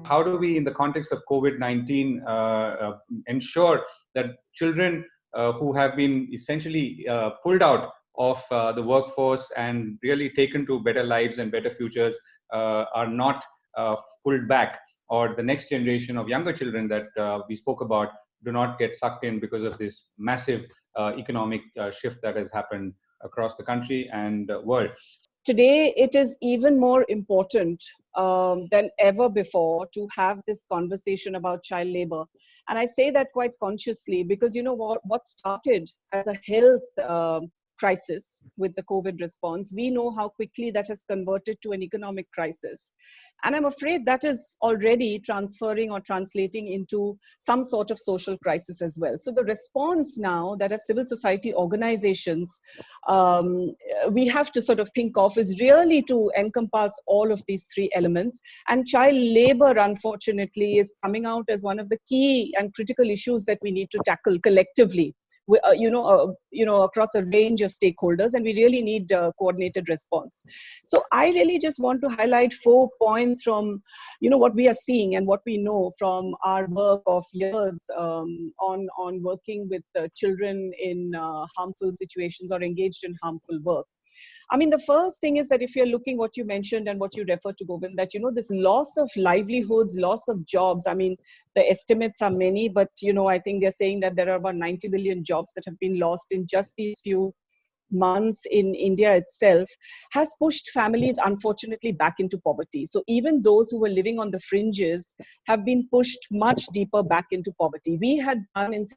how do we, in the context of COVID-19, ensure that children who have been essentially pulled out of the workforce and really taken to better lives and better futures are not pulled back, or the next generation of younger children that we spoke about do not get sucked in because of this massive economic shift that has happened across the country and world. Today, it is even more important than ever before to have this conversation about child labor. And I say that quite consciously because, you know, what started as a health crisis with the COVID response, we know how quickly that has converted to an economic crisis. And I'm afraid that is already transferring or translating into some sort of social crisis as well. So the response now that as civil society organizations, we have to sort of think of is really to encompass all of these three elements. And child labor, unfortunately, is coming out as one of the key and critical issues that we need to tackle collectively, across a range of stakeholders, and we really need a coordinated response. So I really just want to highlight 4 points from, what we are seeing and what we know from our work of years on working with children in harmful situations or engaged in harmful work. I mean, the first thing is that if you're looking what you mentioned and what you referred to, Govind, that, this loss of livelihoods, loss of jobs, I mean, the estimates are many, but, I think they're saying that there are about 90 billion jobs that have been lost in just these few months in India itself, has pushed families, unfortunately, back into poverty. So even those who were living on the fringes have been pushed much deeper back into poverty. We have done in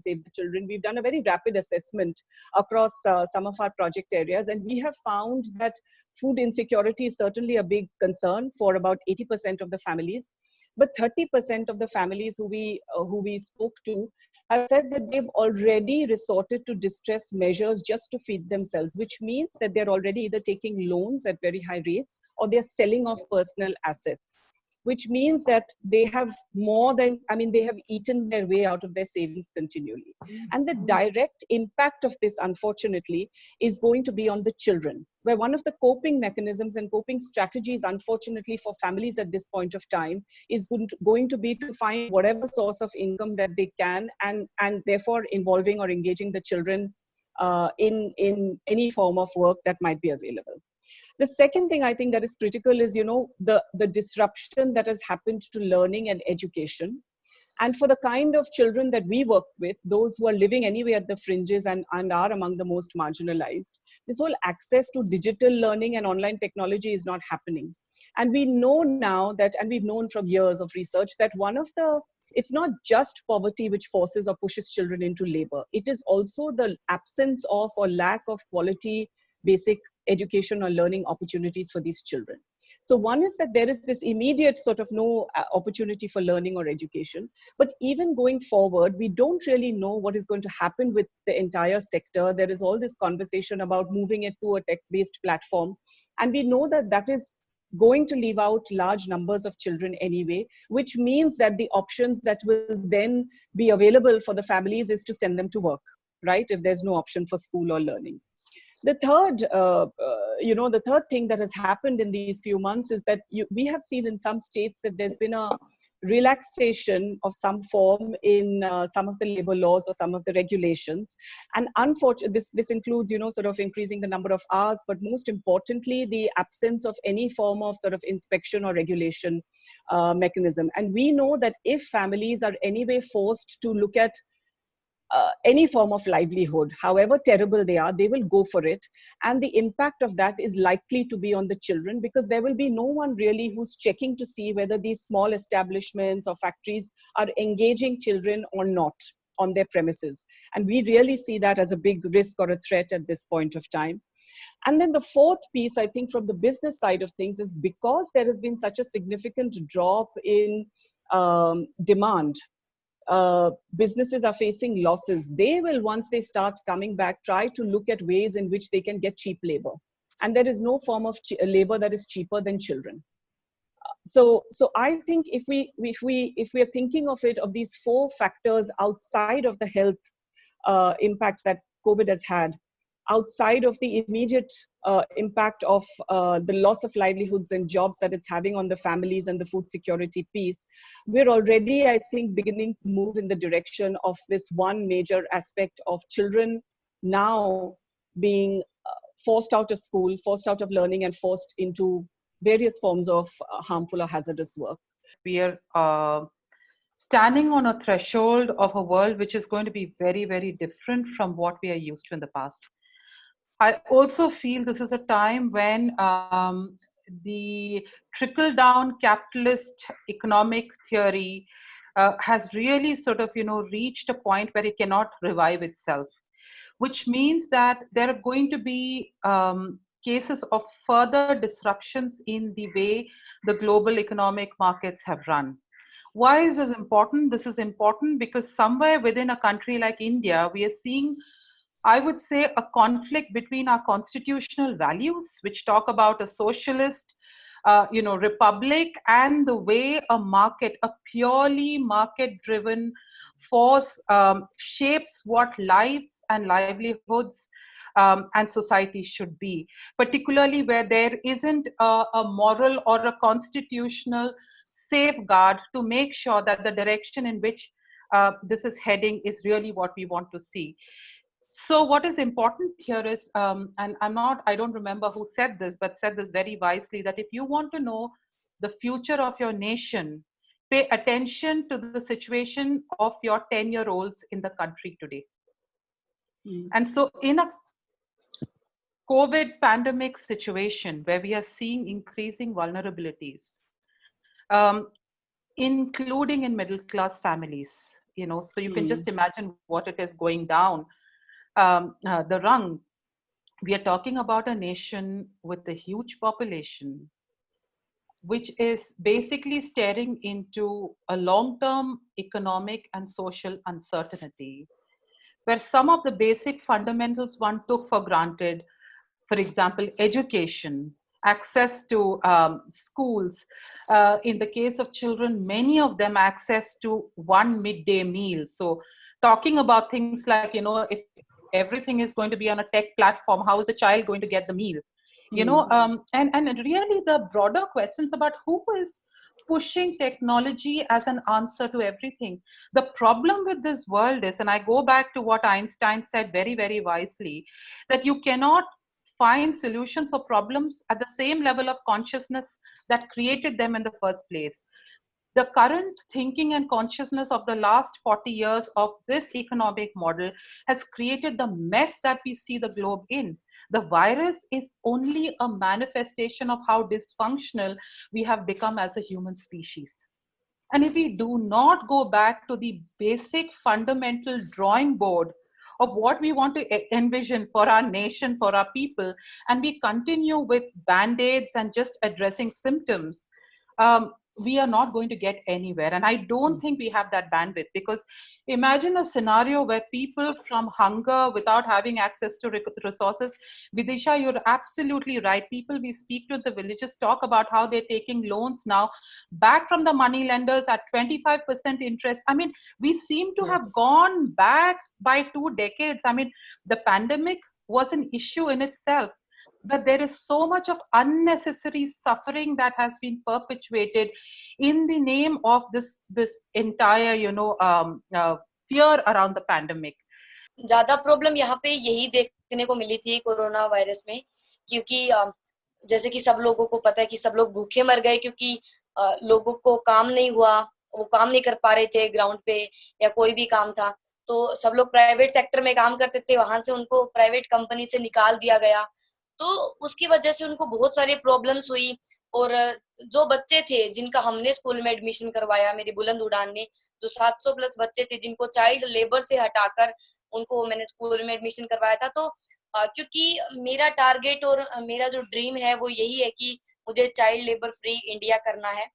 Save the Children, we've done a very rapid assessment across some of our project areas, and we have found that food insecurity is certainly a big concern for about 80% of the families. But 30% of the families who we spoke to have said that they've already resorted to distress measures just to feed themselves, which means that they're already either taking loans at very high rates or they're selling off personal assets, which means that they have they have eaten their way out of their savings continually. And the direct impact of this, unfortunately, is going to be on the children, where one of the coping mechanisms and coping strategies, unfortunately, for families at this point of time is going to be to find whatever source of income that they can, and therefore involving or engaging the children in any form of work that might be available. The second thing I think that is critical is, the disruption that has happened to learning and education. And for the kind of children that we work with, those who are living anyway at the fringes and are among the most marginalized, this whole access to digital learning and online technology is not happening. And we know now that, and we've known from years of research, that it's not just poverty which forces or pushes children into labor. It is also the absence of or lack of quality basic education or learning opportunities for these children. So one is that there is this immediate sort of no opportunity for learning or education. But even going forward, we don't really know what is going to happen with the entire sector. There is all this conversation about moving it to a tech-based platform. And we know that that is going to leave out large numbers of children anyway, which means that the options that will then be available for the families is to send them to work, right? If there's no option for school or learning. The third thing that has happened in these few months is that we have seen in some states that there's been a relaxation of some form in some of the labor laws or some of the regulations. And unfortunately, this includes, sort of increasing the number of hours, but most importantly, the absence of any form of sort of inspection or regulation mechanism. And we know that if families are anyway forced to look at any form of livelihood, however terrible they are, they will go for it. And the impact of that is likely to be on the children, because there will be no one really who's checking to see whether these small establishments or factories are engaging children or not on their premises. And we really see that as a big risk or a threat at this point of time. And then the fourth piece, I think, from the business side of things is because there has been such a significant drop in demand, businesses are facing losses. They will, once they start coming back, try to look at ways in which they can get cheap labor. And there is no form of labor that is cheaper than children. So I think if we are thinking of it, of these four factors outside of the health impact that COVID has had, outside of the immediate impact of the loss of livelihoods and jobs that it's having on the families and the food security piece, we're already, I think, beginning to move in the direction of this one major aspect of children now being forced out of school, forced out of learning, and forced into various forms of harmful or hazardous work. We are standing on a threshold of a world which is going to be very, very different from what we are used to in the past. I also feel this is a time when the trickle down capitalist economic theory has really sort of, reached a point where it cannot revive itself, which means that there are going to be cases of further disruptions in the way the global economic markets have run. Why is this important? This is important because somewhere within a country like India, we are seeing, I would say, a conflict between our constitutional values, which talk about a socialist, republic, and the way a market, a purely market-driven force, shapes what lives and livelihoods and society should be, particularly where there isn't a moral or a constitutional safeguard to make sure that the direction in which this is heading is really what we want to see. So what is important here is, and I don't remember who said this, but said this very wisely, that if you want to know the future of your nation, pay attention to the situation of your 10-year-olds in the country today. And so in a COVID pandemic situation where we are seeing increasing vulnerabilities, including in middle class families, so you can just imagine what it is going down the rung. We are talking about a nation with a huge population, which is basically staring into a long-term economic and social uncertainty, where some of the basic fundamentals one took for granted, for example, education, access to schools, in the case of children, many of them access to one midday meal. So talking about things like, if everything is going to be on a tech platform, how is the child going to get the meal? And really the broader questions about who is pushing technology as an answer to everything. The problem with this world is, and I go back to what Einstein said very, very wisely, that you cannot find solutions for problems at the same level of consciousness that created them in the first place. The current thinking and consciousness of the last 40 years of this economic model has created the mess that we see the globe in. The virus is only a manifestation of how dysfunctional we have become as a human species. And if we do not go back to the basic fundamental drawing board of what we want to envision for our nation, for our people, and we continue with band-aids and just addressing symptoms, we are not going to get anywhere. And I don't think we have that bandwidth, because imagine a scenario where people from hunger, without having access to resources. Vidisha, you're absolutely right. People we speak to in the villages talk about how they're taking loans now back from the money lenders at 25% interest. I mean, we seem to have gone back by 2 decades. I mean, the pandemic was an issue in itself, but there is so much of unnecessary suffering that has been perpetuated in the name of this entire fear around the pandemic. ज्यादा problem यहाँ पे यही देखने को मिली थी corona virus में, क्योंकि जैसे कि सब लोगों को पता है कि सब लोग भूखे मर गए, क्योंकि लोगों को काम नहीं हुआ, वो काम नहीं कर पा रहे थे ग्राउंड पे, या कोई भी काम था तो सब लोग प्राइवेट सेक्टर में काम करते थे, वहां से उनको प्राइवेट कंपनी से निकाल दिया गया, तो उसकी वजह से उनको बहुत सारी प्रॉब्लम्स हुई। और जो बच्चे थे जिनका हमने स्कूल में एडमिशन करवाया, मेरी बुलंद उड़ान ने, जो 700 प्लस बच्चे थे जिनको चाइल्ड लेबर से हटाकर उनको मैंने स्कूल में एडमिशन करवाया था, तो क्योंकि मेरा टारगेट और मेरा जो ड्रीम है वो यही है कि मुझे चाइल्ड लेबर फ्री इंडिया करना है,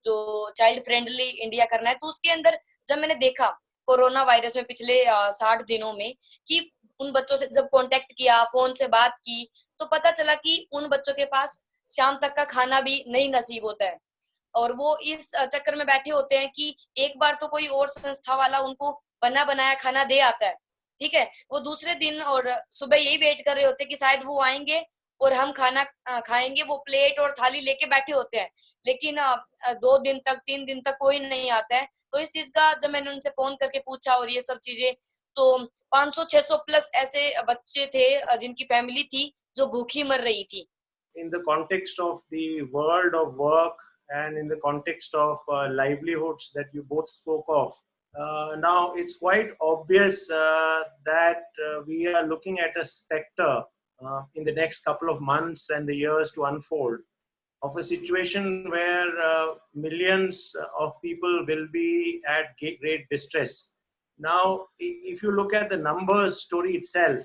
जो चाइल्ड फ्रेंडली इंडिया करना है। तो उसके अंदर जब मैंने देखा कोरोना वायरस में पिछले 60 दिनों में कि उन बच्चों से जब कांटेक्ट किया, फोन से बात की, तो पता चला कि उन बच्चों के पास शाम तक का खाना भी नहीं नसीब होता है, और वो इस चक्कर में बैठे होते हैं कि एक बार तो कोई और संस्था वाला उनको बना बनाया खाना दे आता है, ठीक है, वो दूसरे दिन और सुबह यही वेट कर रहे होते हैं कि शायद वो आएंगे और हम खाना खाएंगे। वो प्लेट और थाली लेके बैठे होते हैं, लेकिन 2 दिन तक 3 दिन तक कोई नहीं आता है। तो इस चीज का जब मैंने उनसे फोन करके पूछा और ये सब चीजें, तो 500-600 प्लस ऐसे बच्चे थे जिनकी फैमिली थी जो भूखी मर रही थी। In the context of the world of work and in the context of livelihoods that you both spoke of, now it's quite obvious that we are looking at a specter in the next couple of months and the years to unfold of a situation where millions of people will be at great distress. Now, if you look at the numbers story itself,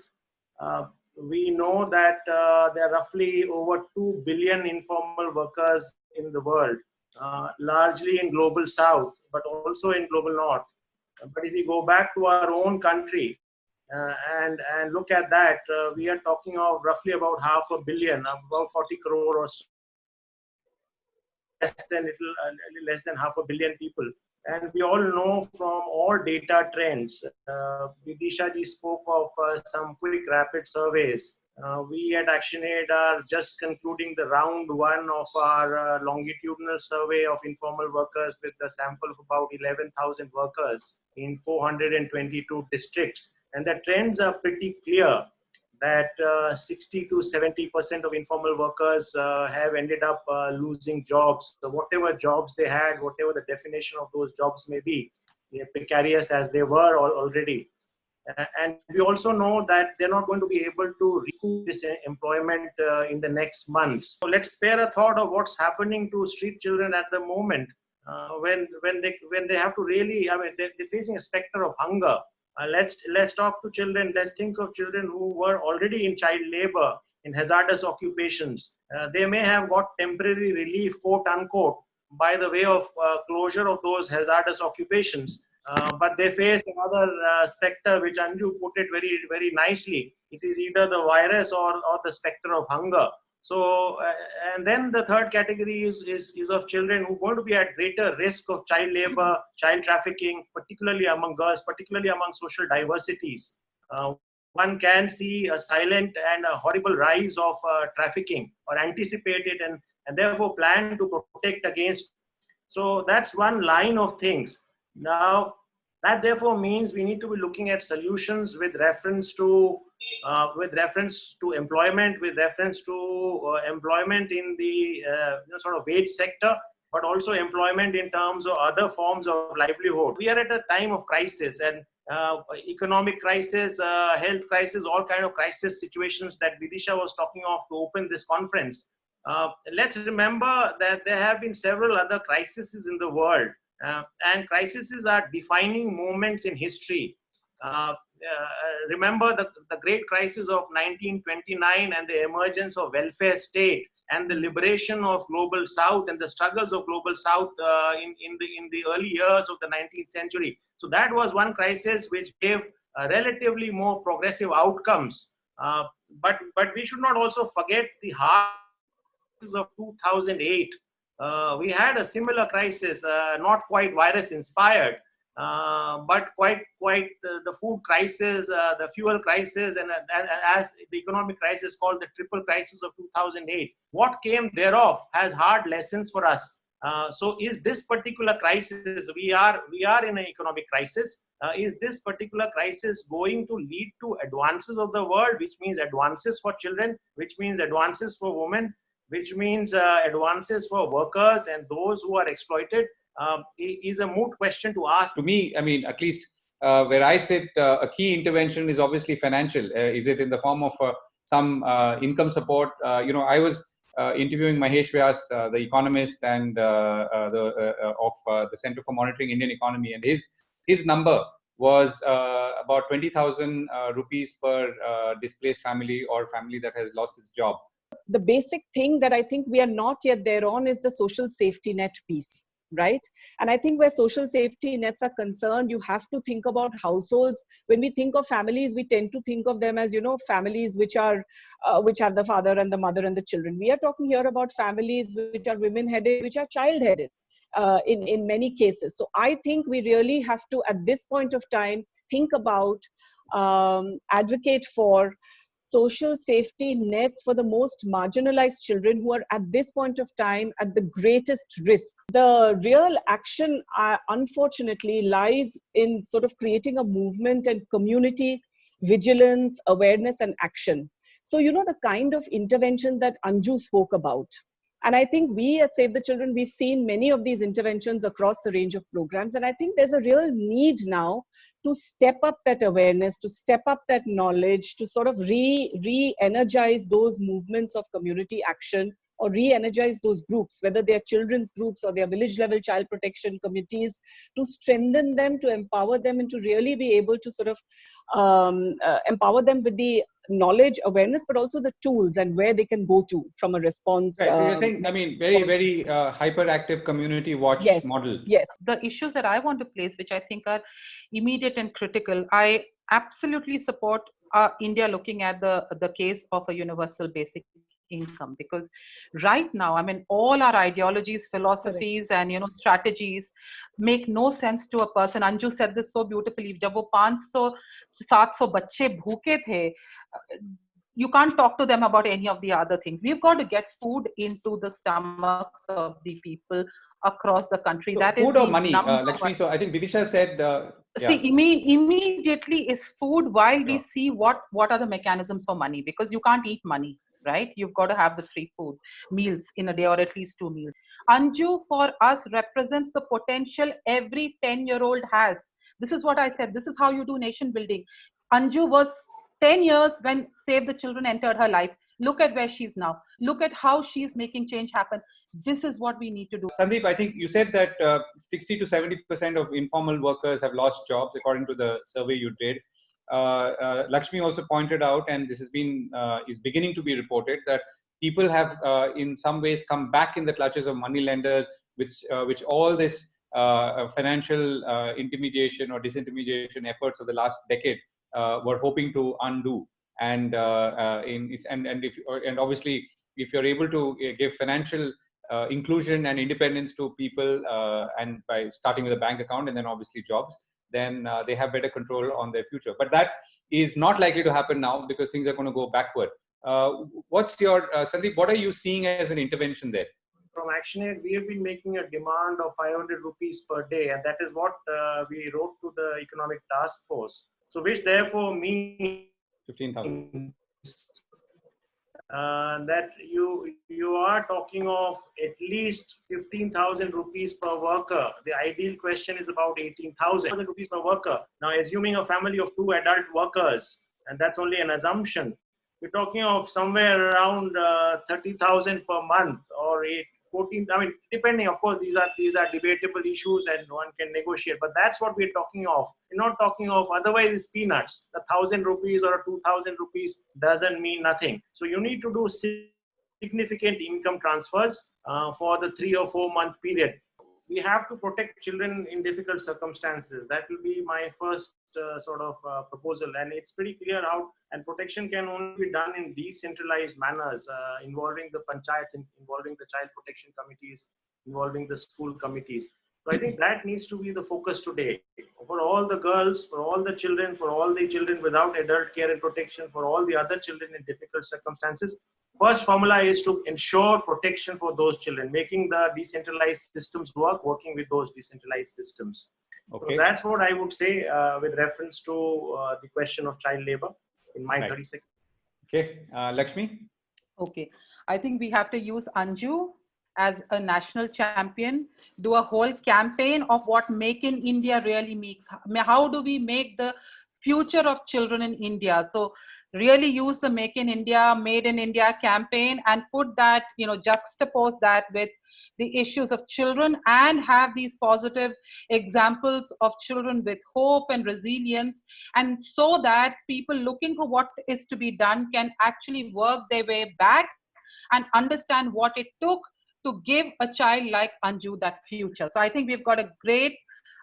we know that there are roughly over 2 billion informal workers in the world, largely in global south, but also in global north. But if we go back to our own country and look at that, we are talking of roughly about 500 million, about 40 crore or so, little less than 500 million people. And we all know from all data trends, Vidisha ji spoke of some quick rapid surveys. We at ActionAid are just concluding the round one of our longitudinal survey of informal workers with a sample of about 11,000 workers in 422 districts. And the trends are pretty clear that 60 to 70% of informal workers have ended up losing jobs. So whatever jobs they had, whatever the definition of those jobs may be, precarious as they were already. And we also know that they're not going to be able to recoup this employment in the next months. So let's spare a thought of what's happening to street children at the moment when they have to really, I mean, they're facing a specter of hunger. Let's talk to children. Let's think of children who were already in child labor, in hazardous occupations. They may have got temporary relief, quote unquote, by the way of closure of those hazardous occupations. But they face another specter, which Anju put it very, very nicely. It is either the virus or the specter of hunger. So, and then the third category is of children who are going to be at greater risk of child labor, child trafficking, particularly among girls, particularly among social diversities. One can see a silent and a horrible rise of trafficking or anticipate it and therefore plan to protect against. So that's one line of things. Now, that therefore means we need to be looking at solutions with reference to employment, with reference to employment in the sort of wage sector, but also employment in terms of other forms of livelihood. We are at a time of crisis, and economic crisis, health crisis, all kind of crisis situations that Vidisha was talking of to open this conference. Let's remember that there have been several other crises in the world. And crises are defining moments in history. Remember the great crisis of 1929 and the emergence of welfare state and the liberation of global south and the struggles of global south in the early years of the 19th century. So that was one crisis which gave relatively more progressive outcomes. But we should not also forget the hard crisis of 2008. We had a similar crisis, not quite virus inspired, but quite the food crisis, the fuel crisis, and as the economic crisis called the triple crisis of 2008. What came thereof has hard lessons for us. So is this particular crisis, we are in an economic crisis, is this particular crisis going to lead to advances of the world, which means advances for children, which means advances for women, which means advances for workers and those who are exploited, is a moot question to ask. To me, I mean, at least where I sit, a key intervention is obviously financial. Is it in the form of some income support? I was interviewing Mahesh Vyas, the economist and of the Center for Monitoring Indian Economy, and his number was about 20,000 rupees per displaced family or family that has lost its job. The basic thing that I think we are not yet there on is the social safety net piece, right? And I think where social safety nets are concerned, you have to think about households. When we think of families, we tend to think of them as, families which have the father and the mother and the children. We are talking here about families which are women-headed, which are child-headed in many cases. So I think we really have to, at this point of time, think about advocate for social safety nets for the most marginalized children who are at this point of time at the greatest risk. The real action, unfortunately, lies in sort of creating a movement and community vigilance, awareness, and action. So, the kind of intervention that Anju spoke about. And I think we at Save the Children, we've seen many of these interventions across the range of programs. And I think there's a real need now to step up that awareness, to step up that knowledge, to sort of re-energize those movements of community action, or re-energize those groups, whether they're children's groups or their village level child protection committees, to strengthen them, to empower them, and to really be able to sort of empower them with the knowledge, awareness, but also the tools and where they can go to from a response. Right. So you're saying, very hyperactive community watch model. Yes. The issues that I want to place, which I think are immediate and critical, I absolutely support India looking at the case of a universal basic income, because right now, all our ideologies, philosophies, and strategies make no sense to a person. Anju said this so beautifully. जब वो 500-700 बच्चे भूखे थे, you can't talk to them about any of the other things. We've got to get food into the stomachs of the people across the country. So that food is or the money, number So I think Vidisha said, see, immediately is food, while we Sure. see what are the mechanisms for money, because you can't eat money, right? You've got to have the 3 food meals in a day, or at least 2 meals. Anju for us represents the potential every 10-year-old has. This is what I said. This is how you do nation building. Anju was 10 years when Save the Children entered her life. Look at where she's now. Look at how she's making change happen. This is what we need to do. Sandeep, I think you said that 60 to 70% of informal workers have lost jobs, according to the survey you did. Lakshmi also pointed out, and this has been is beginning to be reported, that people have in some ways come back in the clutches of money lenders, which all this financial intermediation or disintermediation efforts of the last decade were hoping to undo. And obviously, if you're able to give financial inclusion and independence to people, and by starting with a bank account and then obviously jobs, then they have better control on their future. But that is not likely to happen now, because things are going to go backward. What's your Sandeep? What are you seeing as an intervention there? From ActionAid, we have been making a demand of 500 rupees per day, and that is what we wrote to the Economic Task Force. So, which therefore means 15,000. That you are talking of at least 15,000 rupees per worker. The ideal question is about 18,000 rupees per worker. Now, assuming a family of 2 adult workers, and that's only an assumption, we're talking of somewhere around 30,000 per month, or 14. Depending, of course, these are debatable issues and one can negotiate. But that's what we're talking of. We're not talking of, otherwise it's peanuts. 1,000 rupees or 2,000 rupees doesn't mean nothing. So you need to do significant income transfers for the 3 or 4 month period. We have to protect children in difficult circumstances. That will be my first proposal, and it's pretty clear how. And protection can only be done in decentralized manners, involving the panchayats, involving the child protection committees, involving the school committees. So I think that needs to be the focus today, for all the girls, for all the children, for all the children without adult care and protection, for all the other children in difficult circumstances. First formula is to ensure protection for those children, making the decentralized systems working with those decentralized systems. Okay. So that's what I would say with reference to the question of child labor in my 30 seconds. Okay, Lakshmi? Okay, I think we have to use Anju as a national champion, do a whole campaign of what Make in India really means. How do we make the future of children in India? So really use the Make in India, Made in India campaign, and put that, juxtapose that with the issues of children, and have these positive examples of children with hope and resilience, and so that people looking for what is to be done can actually work their way back and understand what it took to give a child like Anju that future. So I think we've got a great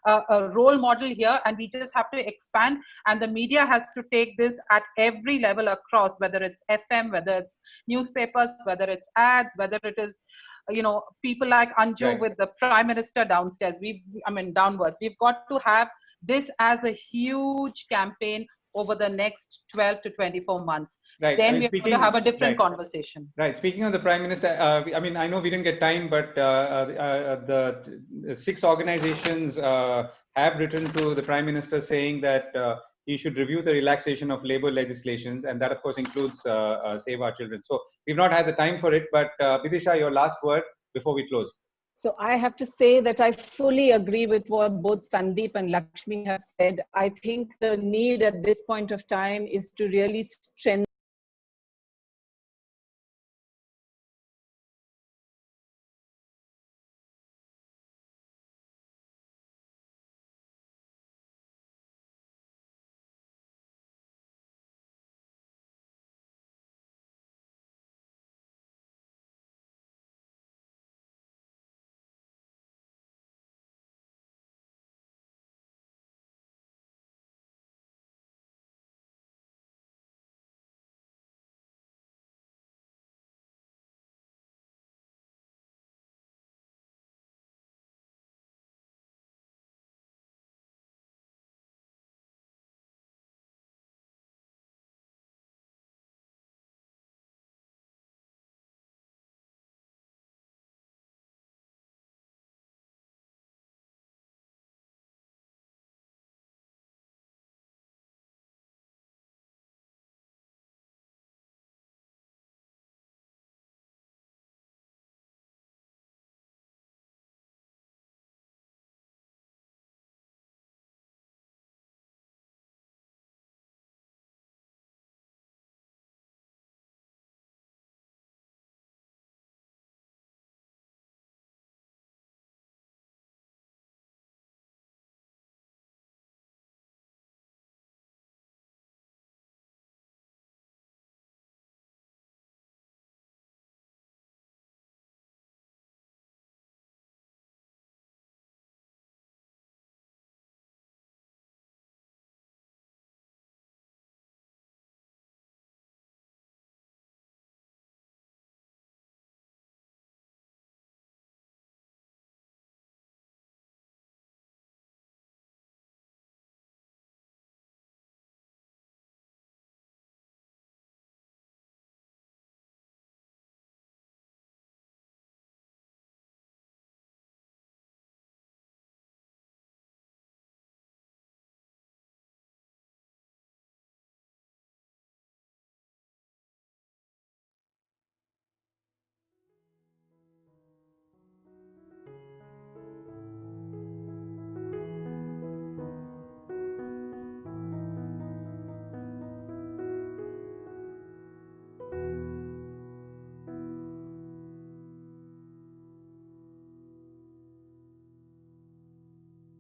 a role model here, and we just have to expand, and the media has to take this at every level across, whether it's FM, whether it's newspapers, whether it's ads, whether it is people like Anju with the Prime Minister downstairs, downwards. We've got to have this as a huge campaign over the next 12 to 24 months. Right. Then we're going to have a different conversation. Right. Speaking of the Prime Minister, I mean, I know we didn't get time, but the 6 organizations have written to the Prime Minister saying that he should review the relaxation of labor legislations, and that, of course, includes Save Our Children. So we've not had the time for it, but Vidisha, your last word before we close. So I have to say that I fully agree with what both Sandeep and Lakshmi have said. I think the need at this point of time is to really strengthen